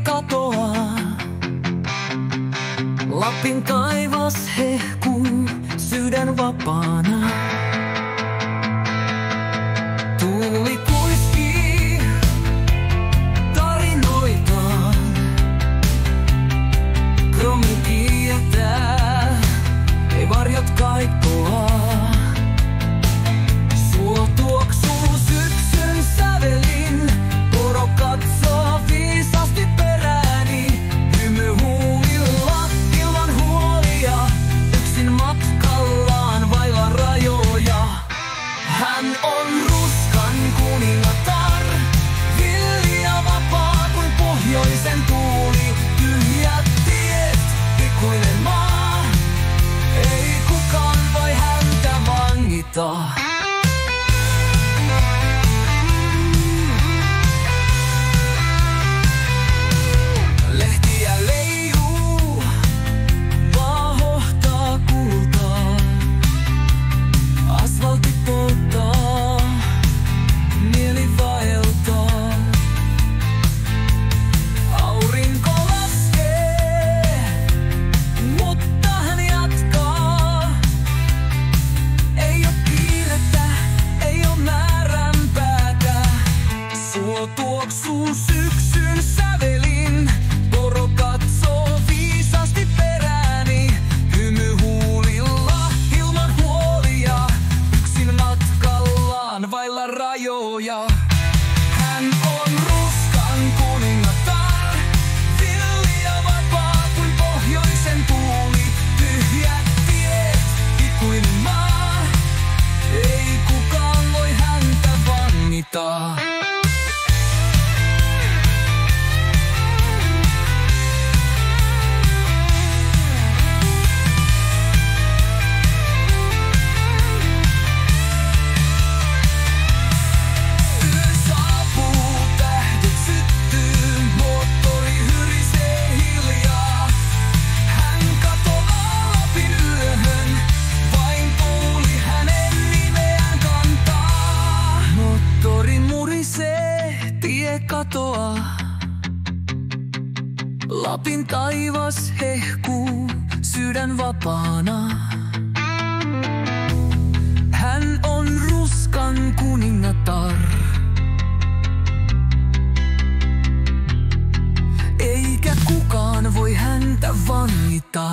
katoaa. Lapin taivas hehkuu, sydän vapaana. Tuuli kuiskii tarinoitaan. Kromi tietää, ei varjot kaikkoa. Suo tuoksuu syksyn sävelin, poro katsoo viisasti perääni. Hymy huulilla ilman huolia, yksin matkallaan vailla rajoja. Hän on ruskan kuningatar, villi ja vapaa kuin pohjoisen tuuli. Tyhjät tiet, ikuinen maa, ei kukaan voi häntä vangita. Lehtiä leijuu, vaahtohtaa kultaa. Asfaltti polttaa, mieli vaeltaa. Aurinko laskee, mutta hän jatkaa. Ei oo kiirettä, ei oo määränpäätä. Suo tuoksuu syksyn sävelin, poro katsoo viisasti perääni. Hymy huulilla ilman huolia, yksin matkallaan vailla rajoja. Hän on ruskan kuningatar, villi ja vapaa kuin pohjoisen tuuli. Tyhjät tiet, ikuinen maa, ei kukaan voi häntä vangita. Yö saapuu, tähdet syttyy, moottori hyrisee hiljaa. Hän katoaa Lapin yöhön, vain tuuli hänen nimeään kantaa. Moottori murisee, tie katoaa. Lapin taivas hehkuu, sydän vapaana. Hän on ruskan kuningatar. Eikä kukaan voi häntä vangita.